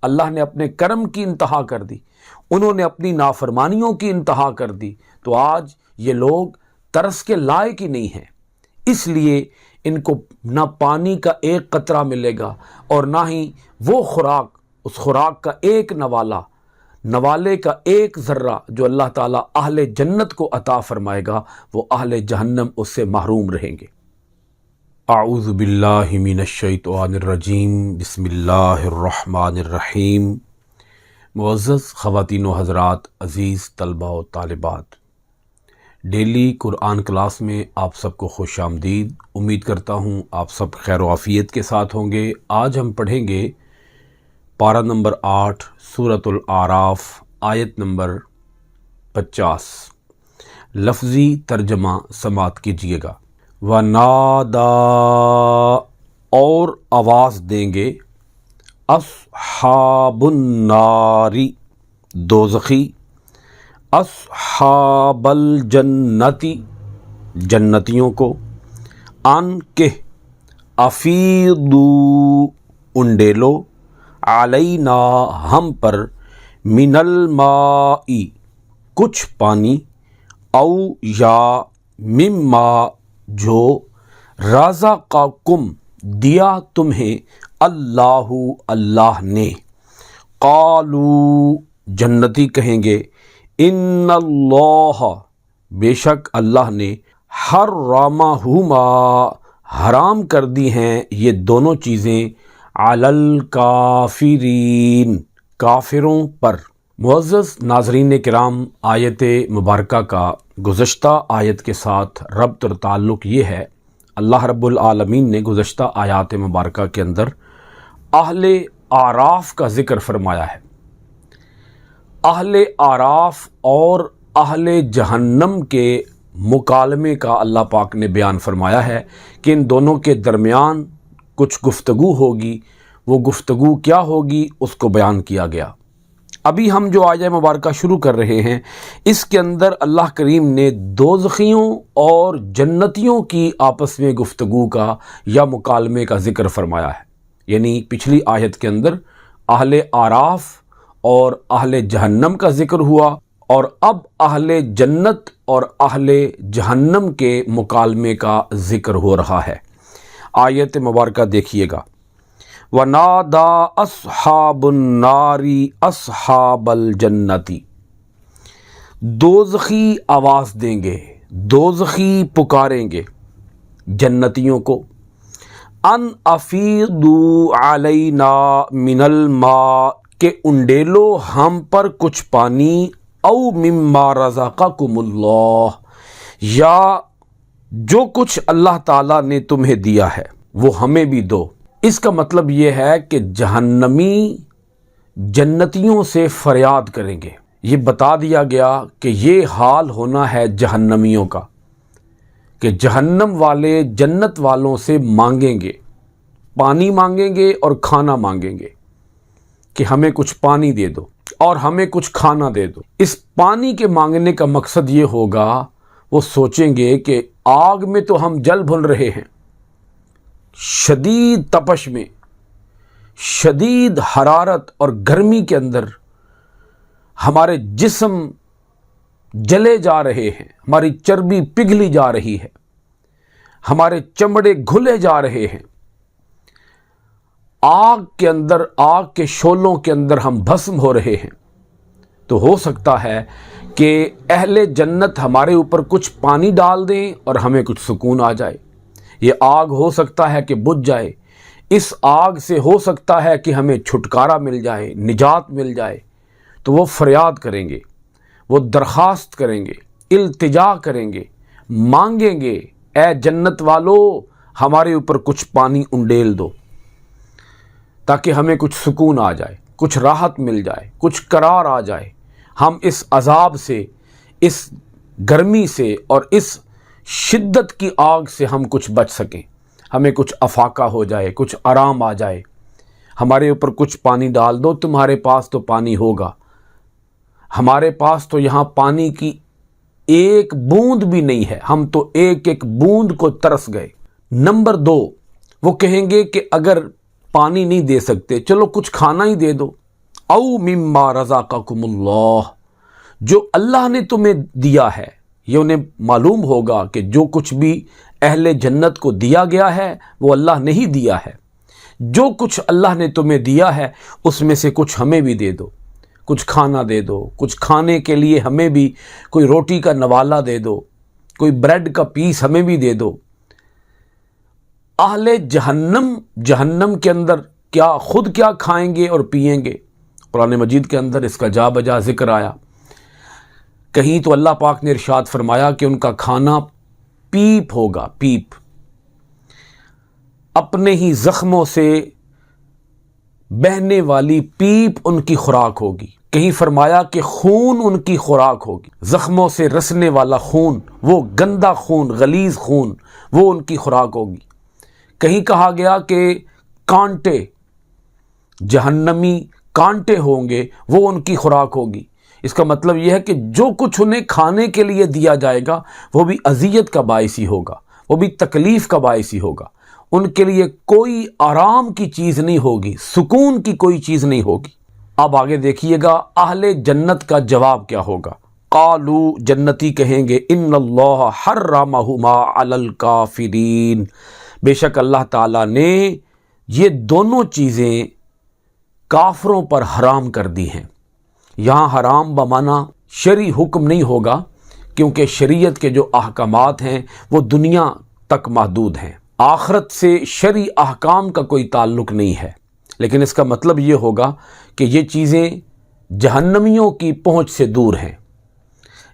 اللہ نے اپنے کرم کی انتہا کر دی، انہوں نے اپنی نافرمانیوں کی انتہا کر دی، تو آج یہ لوگ ترس کے لائق ہی نہیں ہیں۔ اس لیے ان کو نہ پانی کا ایک قطرہ ملے گا اور نہ ہی وہ خوراک، اس خوراک کا ایک نوالے کا ایک ذرہ جو اللہ تعالیٰ اہل جنت کو عطا فرمائے گا، وہ اہل جہنم اس سے محروم رہیں گے۔ اعوذ باللہ من الشیطان الرجیم، بسم اللہ الرحمن الرحیم۔ معزز خواتین و حضرات، عزیز طلبہ و طالبات، ڈیلی قرآن کلاس میں آپ سب کو خوش آمدید۔ امید کرتا ہوں آپ سب خیر و عافیت کے ساتھ ہوں گے۔ آج ہم پڑھیں گے پارہ نمبر 8 سورۃ الاعراف، آیت نمبر 50۔ لفظی ترجمہ سماعت کیجیے گا۔ وَنَادَا، اور آواز دیں گے، اصحاب النار، دوزخی، اصحاب الجنتی، جنتیوں کو، ان کہ افیضو، انڈیلو، علینا، ہم پر، من الماء، کچھ پانی، او یا مما، جو رزقکم، دیا تمہیں، اللہ نے۔ قالوا، جنتی کہیں گے، ان اللہ، بے شک اللہ نے، حرمہما، حرام کر دی ہیں یہ دونوں چیزیں، علی الکافرین، کافروں پر۔ معزز ناظرین کرام، آیت مبارکہ کا گزشتہ آیت کے ساتھ ربط اور تعلق یہ ہے، اللہ رب العالمین نے گزشتہ آیات مبارکہ کے اندر اہل اعراف کا ذکر فرمایا ہے۔ اہل اعراف اور اہل جہنم کے مکالمے کا اللہ پاک نے بیان فرمایا ہے کہ ان دونوں کے درمیان کچھ گفتگو ہوگی، وہ گفتگو کیا ہوگی اس کو بیان کیا گیا۔ ابھی ہم جو آیہ مبارکہ شروع کر رہے ہیں، اس کے اندر اللہ کریم نے دوزخیوں اور جنتیوں کی آپس میں گفتگو کا یا مکالمے کا ذکر فرمایا ہے۔ یعنی پچھلی آیت کے اندر اہل اعراف اور اہل جہنم کا ذکر ہوا، اور اب اہل جنت اور اہل جہنم کے مکالمے کا ذکر ہو رہا ہے۔ آیت مبارکہ دیکھیے گا، وَنَادَا أَصْحَابُ النَّارِ أَصْحَابَ الْجَنَّةِ، دوزخی آواز دیں گے، دوزخی پکاریں گے جنتیوں کو، ان افیضوا علینا من الماء، کہ انڈیلو ہم پر کچھ پانی، او مما رزقکم اللہ، یا جو کچھ اللہ تعالیٰ نے تمہیں دیا ہے وہ ہمیں بھی دو۔ اس کا مطلب یہ ہے کہ جہنمی جنتیوں سے فریاد کریں گے۔ یہ بتا دیا گیا کہ یہ حال ہونا ہے جہنمیوں کا، کہ جہنم والے جنت والوں سے مانگیں گے، پانی مانگیں گے اور کھانا مانگیں گے کہ ہمیں کچھ پانی دے دو اور ہمیں کچھ کھانا دے دو۔ اس پانی کے مانگنے کا مقصد یہ ہوگا، وہ سوچیں گے کہ آگ میں تو ہم جل بھن رہے ہیں، شدید تپش میں، شدید حرارت اور گرمی کے اندر ہمارے جسم جلے جا رہے ہیں، ہماری چربی پگھلی جا رہی ہے، ہمارے چمڑے گھلے جا رہے ہیں، آگ کے اندر، آگ کے شعلوں کے اندر ہم بھسم ہو رہے ہیں۔ تو ہو سکتا ہے کہ اہل جنت ہمارے اوپر کچھ پانی ڈال دیں اور ہمیں کچھ سکون آ جائے۔ یہ آگ ہو سکتا ہے کہ بجھ جائے، اس آگ سے ہو سکتا ہے کہ ہمیں چھٹکارا مل جائے، نجات مل جائے۔ تو وہ فریاد کریں گے، وہ درخواست کریں گے، التجا کریں گے، مانگیں گے، اے جنت والو ہمارے اوپر کچھ پانی انڈیل دو تاکہ ہمیں کچھ سکون آ جائے، کچھ راحت مل جائے، کچھ قرار آ جائے، ہم اس عذاب سے، اس گرمی سے اور اس شدت کی آگ سے ہم کچھ بچ سکیں، ہمیں کچھ افاقہ ہو جائے، کچھ آرام آ جائے۔ ہمارے اوپر کچھ پانی ڈال دو، تمہارے پاس تو پانی ہوگا، ہمارے پاس تو یہاں پانی کی ایک بوند بھی نہیں ہے، ہم تو ایک ایک بوند کو ترس گئے۔ نمبر 2، وہ کہیں گے کہ اگر پانی نہیں دے سکتے، چلو کچھ کھانا ہی دے دو، او مما رزقکم اللہ، جو اللہ نے تمہیں دیا ہے۔ یہ انہیں معلوم ہوگا کہ جو کچھ بھی اہل جنت کو دیا گیا ہے وہ اللہ نے ہی دیا ہے۔ جو کچھ اللہ نے تمہیں دیا ہے اس میں سے کچھ ہمیں بھی دے دو، کچھ کھانا دے دو، کچھ کھانے کے لیے ہمیں بھی کوئی روٹی کا نوالا دے دو، کوئی بریڈ کا پیس ہمیں بھی دے دو۔ اہل جہنم کے اندر خود کیا کھائیں گے اور پئیں گے؟ قرآن مجید کے اندر اس کا جا بجا ذکر آیا۔ کہیں تو اللہ پاک نے ارشاد فرمایا کہ ان کا کھانا پیپ ہوگا، پیپ، اپنے ہی زخموں سے بہنے والی پیپ ان کی خوراک ہوگی۔ کہیں فرمایا کہ خون ان کی خوراک ہوگی، زخموں سے رسنے والا خون، وہ گندا خون، غلیظ خون، وہ ان کی خوراک ہوگی۔ کہیں کہا گیا کہ کانٹے، جہنمی کانٹے ہوں گے، وہ ان کی خوراک ہوگی۔ اس کا مطلب یہ ہے کہ جو کچھ انہیں کھانے کے لیے دیا جائے گا وہ بھی اذیت کا باعث ہی ہوگا، وہ بھی تکلیف کا باعث ہی ہوگا۔ ان کے لیے کوئی آرام کی چیز نہیں ہوگی، سکون کی کوئی چیز نہیں ہوگی۔ اب آگے دیکھیے گا اہل جنت کا جواب کیا ہوگا۔ قالو، جنتی کہیں گے، ان اللہ حرمہما علی الکافرین، بے شک اللہ تعالیٰ نے یہ دونوں چیزیں کافروں پر حرام کر دی ہیں۔ یہاں حرام بمانا شرعی حکم نہیں ہوگا، کیونکہ شریعت کے جو احکامات ہیں وہ دنیا تک محدود ہیں، آخرت سے شرعی احکام کا کوئی تعلق نہیں ہے۔ لیکن اس کا مطلب یہ ہوگا کہ یہ چیزیں جہنمیوں کی پہنچ سے دور ہیں،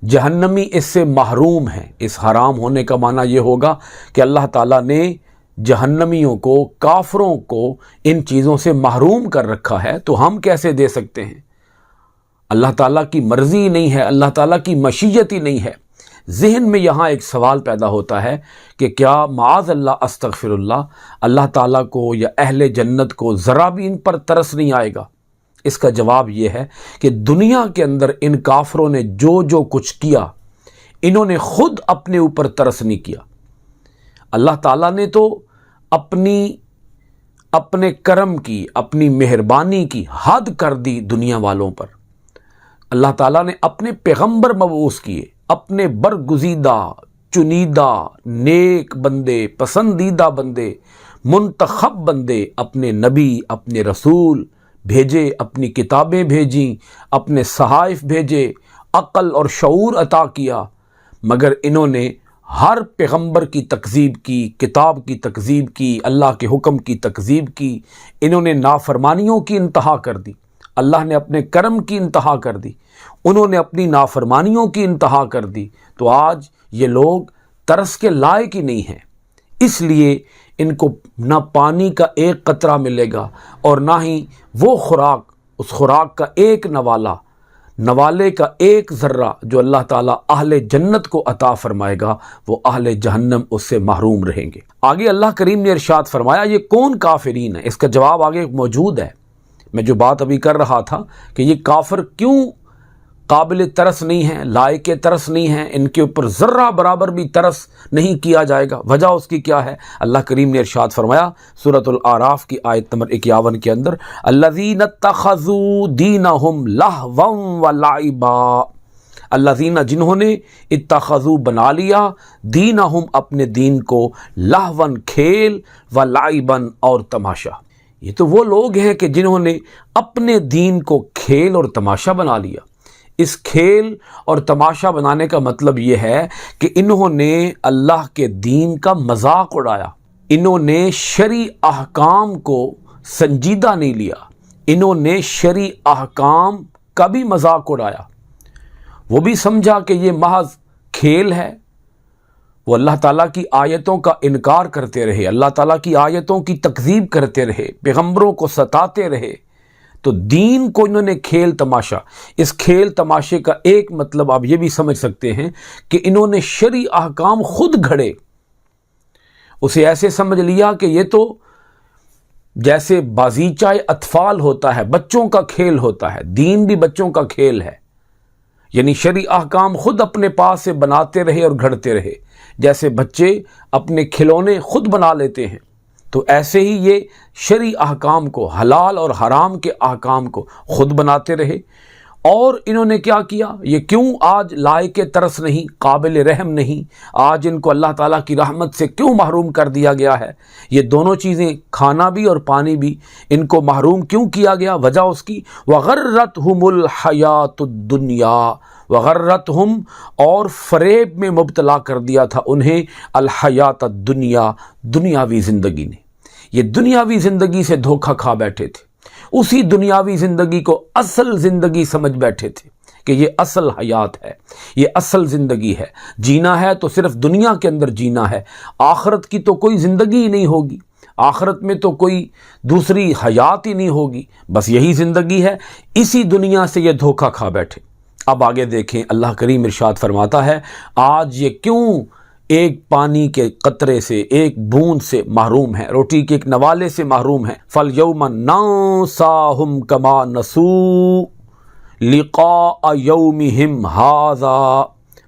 جہنمی اس سے محروم ہیں۔ اس حرام ہونے کا معنی یہ ہوگا کہ اللہ تعالیٰ نے جہنمیوں کو، کافروں کو ان چیزوں سے محروم کر رکھا ہے، تو ہم کیسے دے سکتے ہیں؟ اللہ تعالیٰ کی مرضی نہیں ہے، اللہ تعالیٰ کی مشیت ہی نہیں ہے۔ ذہن میں یہاں ایک سوال پیدا ہوتا ہے کہ کیا معاذ اللہ، استغفر اللہ، اللہ تعالیٰ کو یا اہل جنت کو ذرا بھی ان پر ترس نہیں آئے گا؟ اس کا جواب یہ ہے کہ دنیا کے اندر ان کافروں نے جو کچھ کیا، انہوں نے خود اپنے اوپر ترس نہیں کیا۔ اللہ تعالیٰ نے تو اپنے کرم کی، اپنی مہربانی کی حد کر دی دنیا والوں پر۔ اللہ تعالیٰ نے اپنے پیغمبر مبعوث کیے، اپنے برگزیدہ، چنیدہ، نیک بندے، پسندیدہ بندے، منتخب بندے، اپنے نبی، اپنے رسول بھیجے، اپنی کتابیں بھیجیں، اپنے صحائف بھیجے، عقل اور شعور عطا کیا، مگر انہوں نے ہر پیغمبر کی تکذیب کی، کتاب کی تکذیب کی، اللہ کے حکم کی تکذیب کی۔ انہوں نے نافرمانیوں کی انتہا کر دی، اللہ نے اپنے کرم کی انتہا کر دی، انہوں نے اپنی نافرمانیوں کی انتہا کر دی۔ تو آج یہ لوگ ترس کے لائق ہی نہیں ہیں، اس لیے ان کو نہ پانی کا ایک قطرہ ملے گا اور نہ ہی وہ خوراک، اس خوراک کا ایک نوالے کا ایک ذرہ جو اللہ تعالیٰ اہل جنت کو عطا فرمائے گا، وہ اہل جہنم اس سے محروم رہیں گے۔ آگے اللہ کریم نے ارشاد فرمایا، یہ کون کافرین ہے؟ اس کا جواب آگے موجود ہے۔ میں جو بات ابھی کر رہا تھا کہ یہ کافر کیوں قابل ترس نہیں ہیں، لائق ترس نہیں ہیں، ان کے اوپر ذرہ برابر بھی ترس نہیں کیا جائے گا، وجہ اس کی کیا ہے؟ اللہ کریم نے ارشاد فرمایا سورۃ الاعراف کی آیت نمبر 51 کے اندر، الذین اتخذوا دینہم لہوا ولعبا، الذین، جنہوں نے اتخذوا بنا لیا، دینہم، اپنے دین کو، لہوا، کھیل، ولعبا، اور تماشا۔ یہ تو وہ لوگ ہیں کہ جنہوں نے اپنے دین کو کھیل اور تماشا بنا لیا۔ اس کھیل اور تماشا بنانے کا مطلب یہ ہے کہ انہوں نے اللہ کے دین کا مذاق اڑایا، انہوں نے شرعی احکام کو سنجیدہ نہیں لیا، انہوں نے شرعی احکام کا بھی مذاق اڑایا، وہ بھی سمجھا کہ یہ محض کھیل ہے۔ وہ اللہ تعالیٰ کی آیتوں کا انکار کرتے رہے، اللہ تعالیٰ کی آیتوں کی تکذیب کرتے رہے، پیغمبروں کو ستاتے رہے، تو دین کو انہوں نے کھیل تماشا۔ اس کھیل تماشے کا ایک مطلب آپ یہ بھی سمجھ سکتے ہیں کہ انہوں نے شرعی احکام خود گھڑے، اسے ایسے سمجھ لیا کہ یہ تو جیسے بازیچہ اطفال ہوتا ہے، بچوں کا کھیل ہوتا ہے، دین بھی بچوں کا کھیل ہے۔ یعنی شرعی احکام خود اپنے پاس سے بناتے رہے اور گھڑتے رہے، جیسے بچے اپنے کھلونے خود بنا لیتے ہیں۔ تو ایسے ہی یہ شرعی احکام کو، حلال اور حرام کے احکام کو خود بناتے رہے، اور انہوں نے کیا کیا؟ یہ کیوں آج لائق ترس نہیں، قابل رحم نہیں، آج ان کو اللہ تعالیٰ کی رحمت سے کیوں محروم کر دیا گیا ہے؟ یہ دونوں چیزیں، کھانا بھی اور پانی بھی، ان کو محروم کیوں کیا گیا؟ وجہ اس کی وغرتہم الحیات الدنیا، وغرتہم، اور فریب میں مبتلا کر دیا تھا انہیں، الحیات الدنیا، دنیاوی زندگی نے۔ یہ دنیاوی زندگی سے دھوکہ کھا بیٹھے تھے، اسی دنیاوی زندگی کو اصل زندگی سمجھ بیٹھے تھے کہ یہ اصل حیات ہے، یہ اصل زندگی ہے، جینا ہے تو صرف دنیا کے اندر جینا ہے، آخرت کی تو کوئی زندگی ہی نہیں ہوگی، آخرت میں تو کوئی دوسری حیات ہی نہیں ہوگی، بس یہی زندگی ہے۔ اسی دنیا سے یہ دھوکہ کھا بیٹھے۔ اب آگے دیکھیں، اللہ کریم ارشاد فرماتا ہے، آج یہ کیوں ایک پانی کے قطرے سے، ایک بوند سے محروم ہے، روٹی کے ایک نوالے سے محروم ہے۔ فَالْيَوْمَ نَنسَاهُمْ كَمَا نَسُوا لِقَاءَ يَوْمِهِمْ هَذَا،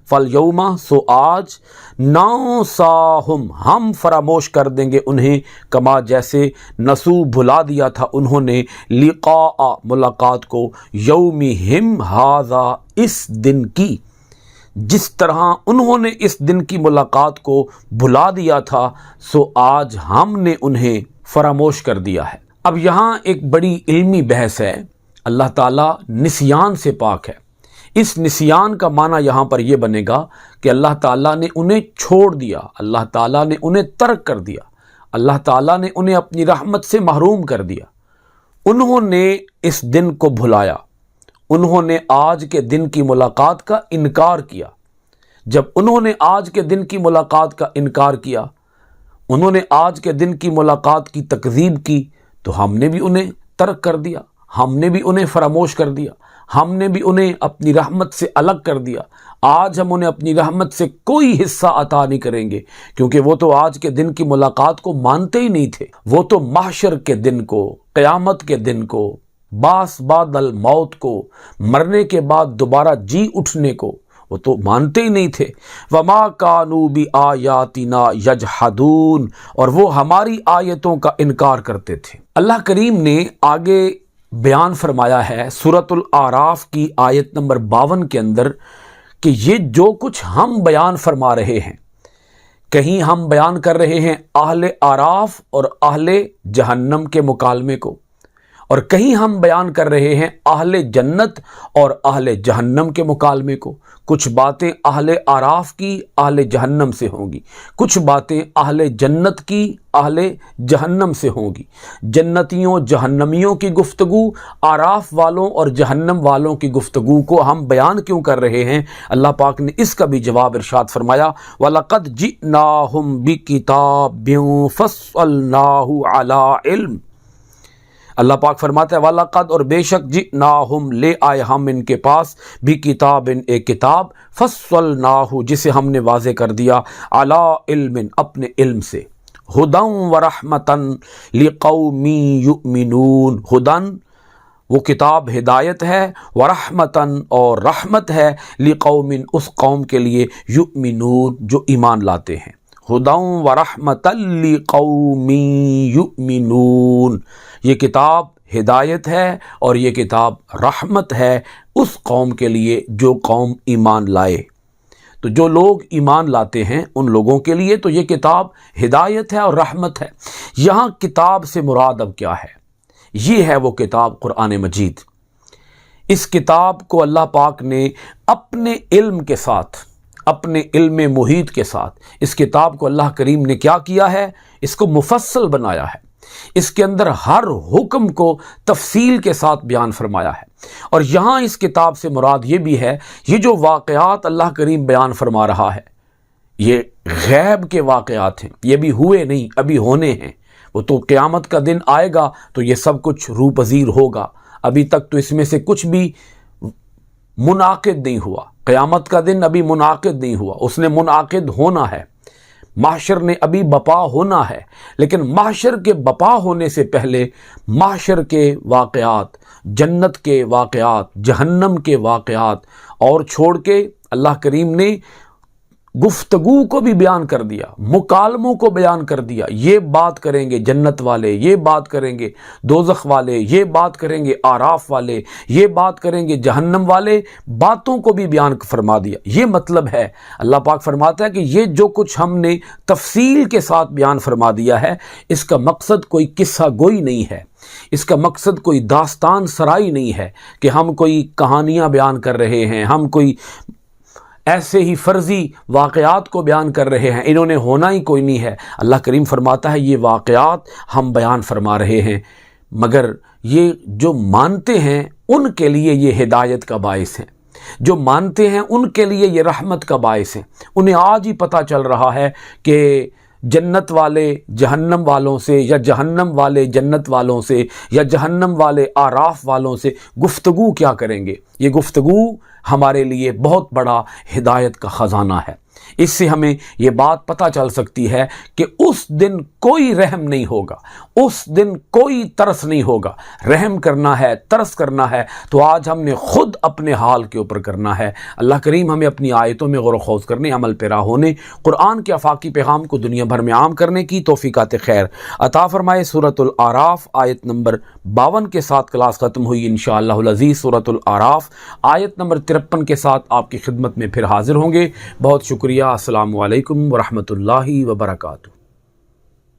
فَالْيَوْمَ، سو آج، نَنسَاهُمْ، ہم فراموش کر دیں گے انہیں، کما جیسے، نسو بھلا دیا تھا انہوں نے، لقاء ملاقات کو، یومہم ہذا، اس دن کی، جس طرح انہوں نے اس دن کی ملاقات کو بھلا دیا تھا، سو آج ہم نے انہیں فراموش کر دیا ہے۔ اب یہاں ایک بڑی علمی بحث ہے۔ اللہ تعالیٰ نسیان سے پاک ہے۔ اس نسیان کا معنی یہاں پر یہ بنے گا کہ اللہ تعالیٰ نے انہیں چھوڑ دیا، اللہ تعالیٰ نے انہیں ترک کر دیا، اللہ تعالیٰ نے انہیں اپنی رحمت سے محروم کر دیا۔ انہوں نے اس دن کو بھلایا، انہوں نے آج کے دن کی ملاقات کا انکار کیا۔ جب انہوں نے آج کے دن کی ملاقات کا انکار کیا، انہوں نے آج کے دن کی ملاقات کی تکذیب کی، تو ہم نے بھی انہیں ترک کر دیا، ہم نے بھی انہیں فراموش کر دیا، ہم نے بھی انہیں اپنی رحمت سے الگ کر دیا۔ آج ہم انہیں اپنی رحمت سے کوئی حصہ عطا نہیں کریں گے، کیونکہ وہ تو آج کے دن کی ملاقات کو مانتے ہی نہیں تھے۔ وہ تو محشر کے دن کو، قیامت کے دن کو، باس بعد الموت کو، مرنے کے بعد دوبارہ جی اٹھنے کو وہ تو مانتے ہی نہیں تھے۔ وما کانوا بآیاتنا یجحدون، اور وہ ہماری آیتوں کا انکار کرتے تھے۔ اللہ کریم نے آگے بیان فرمایا ہے سورۃ الاعراف کی آیت نمبر 52 کے اندر کہ یہ جو کچھ ہم بیان فرما رہے ہیں، کہیں ہم بیان کر رہے ہیں اہل اعراف اور اہل جہنم کے مکالمے کو، اور کہیں ہم بیان کر رہے ہیں اہل جنت اور اہل جہنم کے مکالمے کو۔ کچھ باتیں اہل اعراف کی اہل جہنم سے ہوں گی، کچھ باتیں اہل جنت کی اہل جہنم سے ہوں گی۔ جنتیوں جہنمیوں کی گفتگو، اعراف والوں اور جہنم والوں کی گفتگو کو ہم بیان کیوں کر رہے ہیں؟ اللہ پاک نے اس کا بھی جواب ارشاد فرمایا، وَلَقَدْ جِئْنَاهُمْ بِكِتَابٍ فَصَّلْنَاهُ عَلَىٰ عِلْمٍ۔ اللہ پاک فرماتا ہے وَلَقَدْ، اور بے شک، جِئْنَاهُمْ، لے آئے ہم ان کے پاس، بِكِتَابٍ، ایک کتاب، فَصَّلْنَاهُ، جسے ہم نے واضح کر دیا، عَلَىٰ عِلْمٍ، اپنے علم سے، هُدًى وَرَحْمَةً لِقَوْمٍ يُؤْمِنُونَ، ہدن، وہ کتاب ہدایت ہے، ورحمتاً، اور رحمت ہے، لقوم، اس قوم کے لیے، یؤمنون، جو ایمان لاتے ہیں۔ ہدًى ورحمتاً لقوم یؤمنون، یہ کتاب ہدایت ہے اور یہ کتاب رحمت ہے اس قوم کے لیے جو قوم ایمان لائے۔ تو جو لوگ ایمان لاتے ہیں ان لوگوں کے لیے تو یہ کتاب ہدایت ہے اور رحمت ہے۔ یہاں کتاب سے مراد اب کیا ہے؟ یہ ہے وہ کتاب قرآن مجید۔ اس کتاب کو اللہ پاک نے اپنے علم کے ساتھ، اپنے علم محیط کے ساتھ، اس کتاب کو اللہ کریم نے کیا کیا ہے؟ اس کو مفصل بنایا ہے، اس کے اندر ہر حکم کو تفصیل کے ساتھ بیان فرمایا ہے۔ اور یہاں اس کتاب سے مراد یہ بھی ہے، یہ جو واقعات اللہ کریم بیان فرما رہا ہے یہ غیب کے واقعات ہیں، یہ بھی ہوئے نہیں، ابھی ہونے ہیں۔ وہ تو قیامت کا دن آئے گا تو یہ سب کچھ روح پذیر ہوگا، ابھی تک تو اس میں سے کچھ بھی منعقد نہیں ہوا۔ قیامت کا دن ابھی منعقد نہیں ہوا، اس نے منعقد ہونا ہے۔ محشر نے ابھی بپا ہونا ہے، لیکن محشر کے بپا ہونے سے پہلے محشر کے واقعات، جنت کے واقعات، جہنم کے واقعات اور چھوڑ کے اللہ کریم نے گفتگو کو بھی بیان کر دیا، مکالموں کو بیان کر دیا، یہ بات کریں گے جنت والے، یہ بات کریں گے دوزخ والے، یہ بات کریں گے آراف والے، یہ بات کریں گے جہنم والے، باتوں کو بھی بیان فرما دیا۔ یہ مطلب ہے، اللہ پاک فرماتا ہے کہ یہ جو کچھ ہم نے تفصیل کے ساتھ بیان فرما دیا ہے، اس کا مقصد کوئی قصہ گوئی نہیں ہے، اس کا مقصد کوئی داستان سرائی نہیں ہے کہ ہم کوئی کہانیاں بیان کر رہے ہیں، ہم کوئی ایسے ہی فرضی واقعات کو بیان کر رہے ہیں، انہوں نے ہونا ہی کوئی نہیں ہے۔ اللہ کریم فرماتا ہے یہ واقعات ہم بیان فرما رہے ہیں، مگر یہ جو مانتے ہیں ان کے لیے یہ ہدایت کا باعث ہیں، جو مانتے ہیں ان کے لیے یہ رحمت کا باعث ہیں۔ انہیں آج ہی پتہ چل رہا ہے کہ جنت والے جہنم والوں سے، یا جہنم والے جنت والوں سے، یا جہنم والے آراف والوں سے گفتگو کیا کریں گے۔ یہ گفتگو ہمارے لیے بہت بڑا ہدایت کا خزانہ ہے۔ اس سے ہمیں یہ بات پتہ چل سکتی ہے کہ اس دن کوئی رحم نہیں ہوگا، اس دن کوئی ترس نہیں ہوگا۔ رحم کرنا ہے، ترس کرنا ہے تو آج ہم نے خود اپنے حال کے اوپر کرنا ہے۔ اللہ کریم ہمیں اپنی آیتوں میں غور و خوض کرنے، عمل پیرا ہونے، قرآن کے آفاقی پیغام کو دنیا بھر میں عام کرنے کی توفیقات خیر عطا فرمائے۔ سورۃ الاعراف آیت نمبر 52 کے ساتھ کلاس ختم ہوئی انشاءاللہ العزیز۔ سورۃ الاعراف آیت نمبر 53 کے ساتھ آپ کی خدمت میں پھر حاضر ہوں گے۔ بہت شکریہ۔ السلام علیکم ورحمۃ اللہ وبرکاتہ۔